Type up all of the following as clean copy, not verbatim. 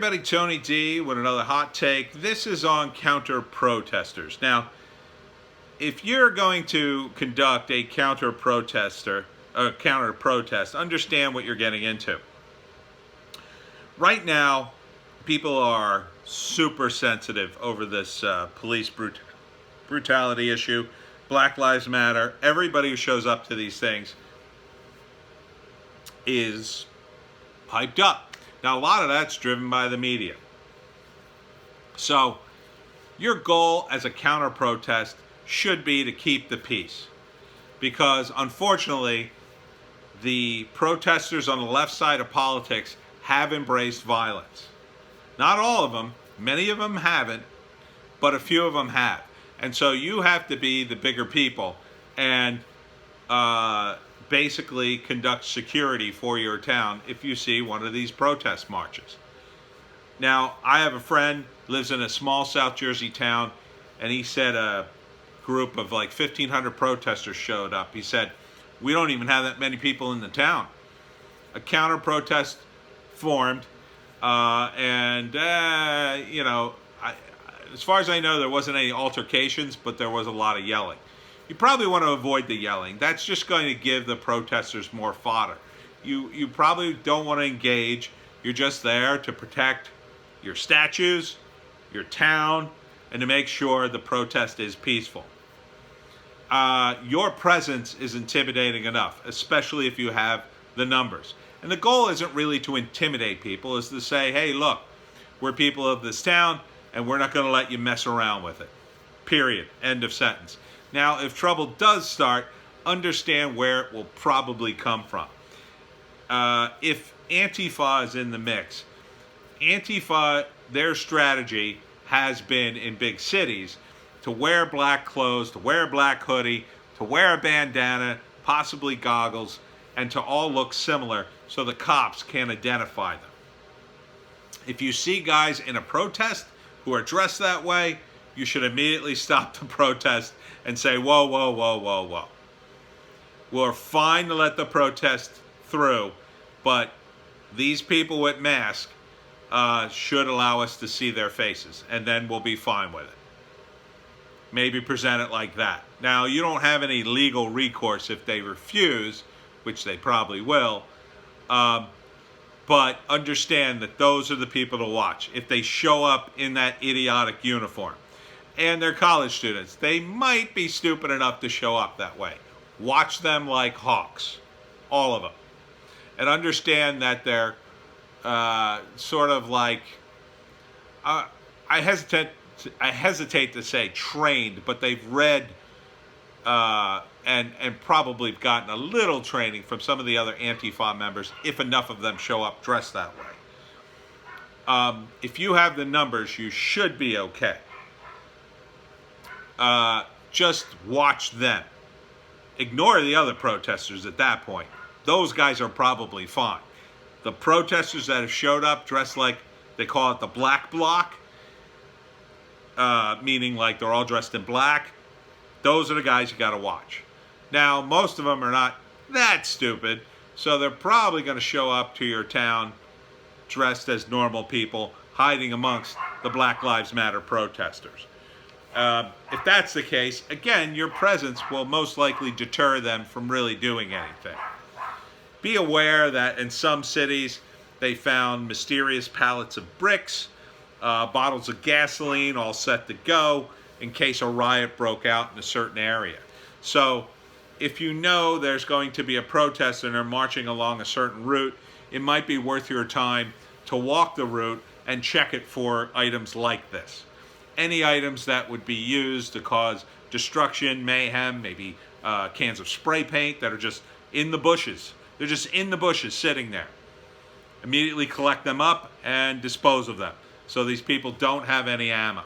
everybody, Tony D with another hot take. This is on counter-protesters. Now, if you're going to conduct a counter-protest, understand what you're getting into. Right now, people are super sensitive over this police brutality issue. Black Lives Matter. Everybody who shows up to these things is hyped up. Now, a lot of that's driven by the media. So, your goal as a counter-protest should be to keep the peace. Because, unfortunately, the protesters on the left side of politics have embraced violence. Not all of them. Many of them haven't. But a few of them have. And so you have to be the bigger people and basically conduct security for your town if you see one of these protest marches. Now, I have a friend, lives in a small South Jersey town, and he said a group of like 1,500 protesters showed up. He said, we don't even have that many people in the town. A counter-protest formed, as far as I know, there wasn't any altercations, but there was a lot of yelling. You probably want to avoid the yelling. That's just going to give the protesters more fodder. You probably don't want to engage. You're just there to protect your statues, your town, and to make sure the protest is peaceful. Your presence is intimidating enough, especially if you have the numbers. And the goal isn't really to intimidate people, it's to say, hey, look, we're people of this town, and we're not going to let you mess around with it. Period. End of sentence. Now, if trouble does start, understand where it will probably come from. If Antifa is in the mix, Antifa, their strategy has been in big cities to wear black clothes, to wear a black hoodie, to wear a bandana, possibly goggles, and to all look similar so the cops can't identify them. If you see guys in a protest who are dressed that way, you should immediately stop the protest and say, whoa, whoa, whoa, whoa, whoa. We're fine to let the protest through, but these people with masks should allow us to see their faces, and then we'll be fine with it. Maybe present it like that. Now, you don't have any legal recourse if they refuse, which they probably will, but understand that those are the people to watch. If they show up in that idiotic uniform, and they're college students, they might be stupid enough to show up that way. Watch them like hawks, all of them. And understand that they're sort of like, I hesitate to say trained, but they've read and probably gotten a little training from some of the other Antifa members, if enough of them show up dressed that way. If you have the numbers, you should be okay. Just watch them. Ignore the other protesters at that point. Those guys are probably fine. The protesters that have showed up dressed like, they call it the black bloc, meaning like they're all dressed in black, those are the guys you got to watch. Now, most of them are not that stupid, so they're probably going to show up to your town dressed as normal people, hiding amongst the Black Lives Matter protesters. If that's the case, again, your presence will most likely deter them from really doing anything. Be aware that in some cities, they found mysterious pallets of bricks, bottles of gasoline all set to go in case a riot broke out in a certain area. So if you know there's going to be a protest and they're marching along a certain route, it might be worth your time to walk the route and check it for items like this. Any items that would be used to cause destruction, mayhem, maybe cans of spray paint that are just in the bushes. They're just in the bushes sitting there. Immediately collect them up and dispose of them so these people don't have any ammo.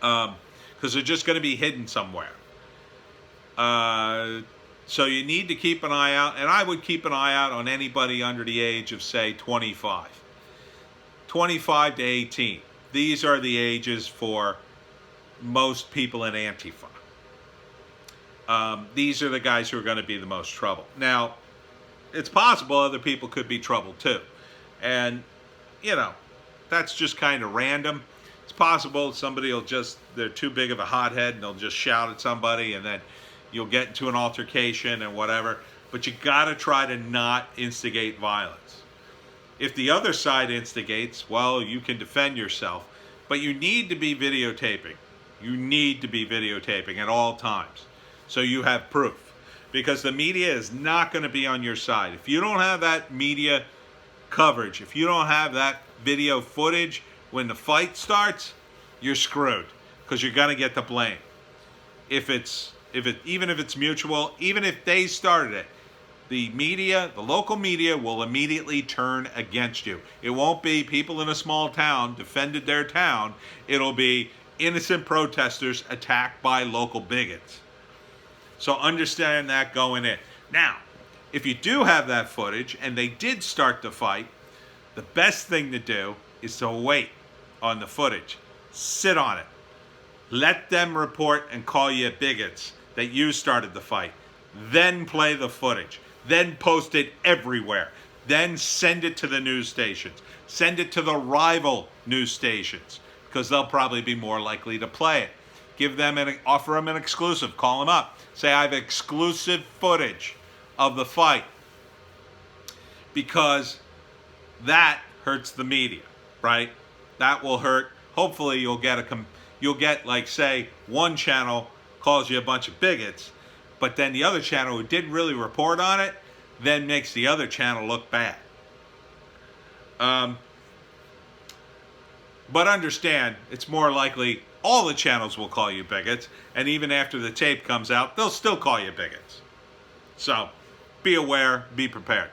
Because they're just going to be hidden somewhere. So you need to keep an eye out, and I would keep an eye out on anybody under the age of, say, 25. 25 to 18. These are the ages for most people in Antifa. These are the guys who are going to be the most trouble. Now, it's possible other people could be trouble too. And, you know, that's just kind of random. It's possible somebody will they're too big of a hothead and they'll just shout at somebody and then you'll get into an altercation and whatever. But you got to try to not instigate violence. If the other side instigates, well, you can defend yourself. But you need to be videotaping. You need to be videotaping at all times so you have proof. Because the media is not going to be on your side. If you don't have that media coverage, if you don't have that video footage when the fight starts, you're screwed because you're going to get the blame. Even if it's mutual, even if they started it, the media, the local media will immediately turn against you. It won't be people in a small town defended their town. It'll be innocent protesters attacked by local bigots. So understand that going in. Now, if you do have that footage and they did start the fight, the best thing to do is to wait on the footage. Sit on it. Let them report and call you bigots that you started the fight. Then play the footage. Then post it everywhere. Then send it to the news stations. Send it to the rival news stations because they'll probably be more likely to play it. Offer them an exclusive. Call them up. Say, I have exclusive footage of the fight. Because that hurts the media, right? That will hurt. Hopefully you'll get like, say, one channel calls you a bunch of bigots, but then the other channel who didn't really report on it then makes the other channel look bad. But understand, it's more likely all the channels will call you bigots, and even after the tape comes out, they'll still call you bigots. So, be aware, be prepared.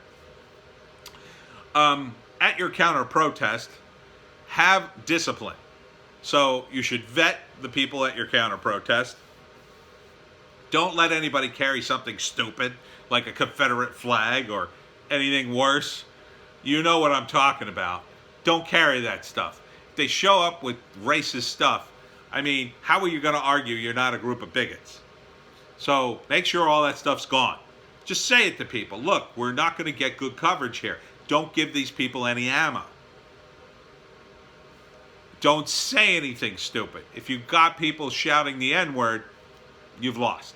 At your counter-protest, have discipline. So, you should vet the people at your counter-protest. Don't let anybody carry something stupid, like a Confederate flag or anything worse. You know what I'm talking about. Don't carry that stuff. If they show up with racist stuff, I mean, how are you going to argue you're not a group of bigots? So make sure all that stuff's gone. Just say it to people. Look, we're not going to get good coverage here. Don't give these people any ammo. Don't say anything stupid. If you've got people shouting the N-word, you've lost.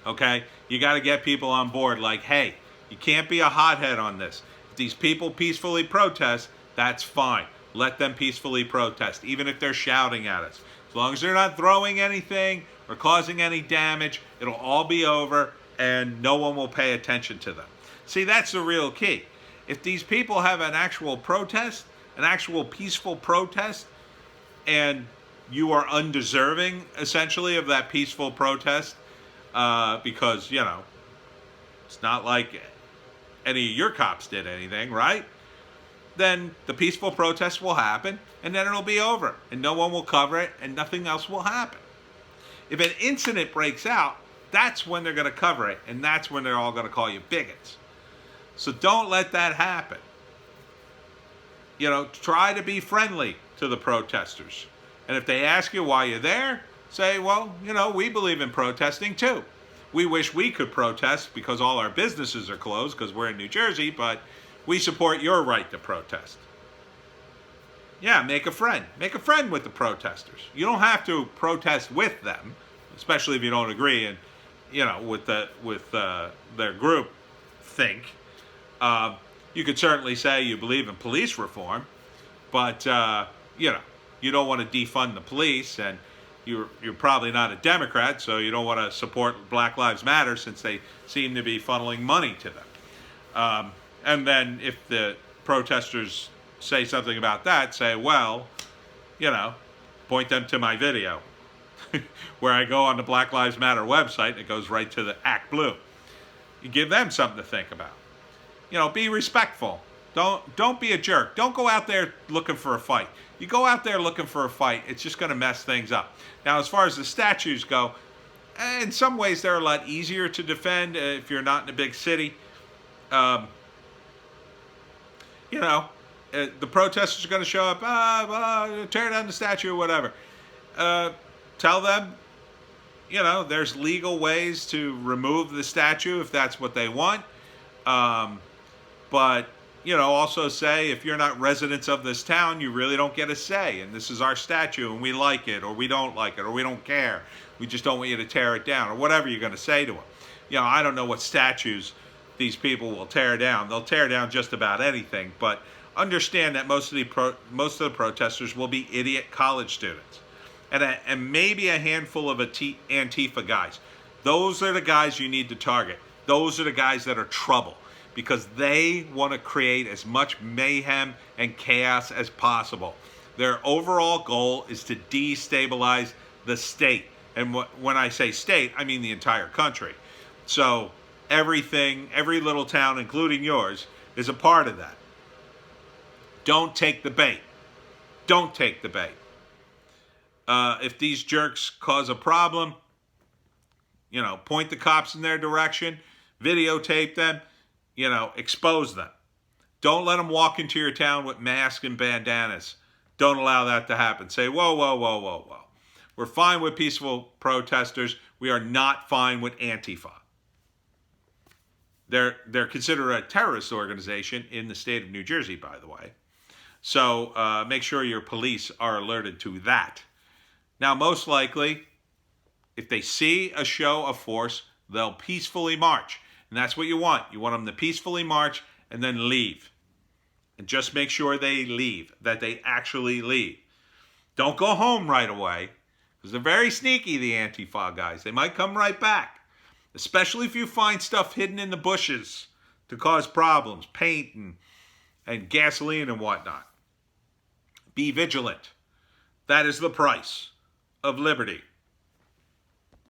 Okay? You got to get people on board like, hey, you can't be a hothead on this. If these people peacefully protest, that's fine. Let them peacefully protest, even if they're shouting at us. As long as they're not throwing anything or causing any damage, it'll all be over and no one will pay attention to them. See, that's the real key. If these people have an actual protest, an actual peaceful protest, and you are undeserving, essentially, of that peaceful protest, because, you know, it's not like any of your cops did anything, right? Then the peaceful protest will happen, and then it'll be over, and no one will cover it, and nothing else will happen. If an incident breaks out, that's when they're going to cover it, and that's when they're all going to call you bigots. So don't let that happen. You know, try to be friendly to the protesters. And if they ask you why you're there, say, well, you know, we believe in protesting too. We wish we could protest because all our businesses are closed because we're in New Jersey, but we support your right to protest. Yeah, make a friend. Make a friend with the protesters. You don't have to protest with them, especially if you don't agree and, you know, with their group think. You could certainly say you believe in police reform, but, you know, you don't want to defund the police, and you're probably not a Democrat, so you don't want to support Black Lives Matter since they seem to be funneling money to them. And then if the protesters say something about that, say, well, you know, point them to my video where I go on the Black Lives Matter website and it goes right to the Act Blue. You give them something to think about. You know, be respectful. Don't be a jerk. Don't go out there looking for a fight. You go out there looking for a fight, it's just going to mess things up. Now, as far as the statues go, in some ways they're a lot easier to defend if you're not in a big city. You know, the protesters are going to show up, tear down the statue or whatever. Tell them, you know, there's legal ways to remove the statue if that's what they want. But also say if you're not residents of this town, you really don't get a say. And this is our statue, and we like it, or we don't like it, or we don't care. We just don't want you to tear it down, or whatever you're going to say to them. I don't know what statues these people will tear down. They'll tear down just about anything, but understand that most of the protesters will be idiot college students, and maybe a handful of Antifa guys. Those are the guys you need to target. Those are the guys that are trouble, because they want to create as much mayhem and chaos as possible. Their overall goal is to destabilize the state. And when I say state, I mean the entire country. So everything, every little town, including yours, is a part of that. Don't take the bait. Don't take the bait. If these jerks cause a problem, point the cops in their direction, videotape them, expose them. Don't let them walk into your town with masks and bandanas. Don't allow that to happen. Say, whoa, whoa, whoa, whoa, whoa. We're fine with peaceful protesters. We are not fine with Antifa. They're considered a terrorist organization in the state of New Jersey, by the way. So make sure your police are alerted to that. Now, most likely, if they see a show of force, they'll peacefully march. And that's what you want. You want them to peacefully march and then leave. And just make sure they leave, that they actually leave. Don't go home right away, because they're very sneaky, the Antifa guys. They might come right back, especially if you find stuff hidden in the bushes to cause problems, paint and gasoline and whatnot. Be vigilant. That is the price of liberty.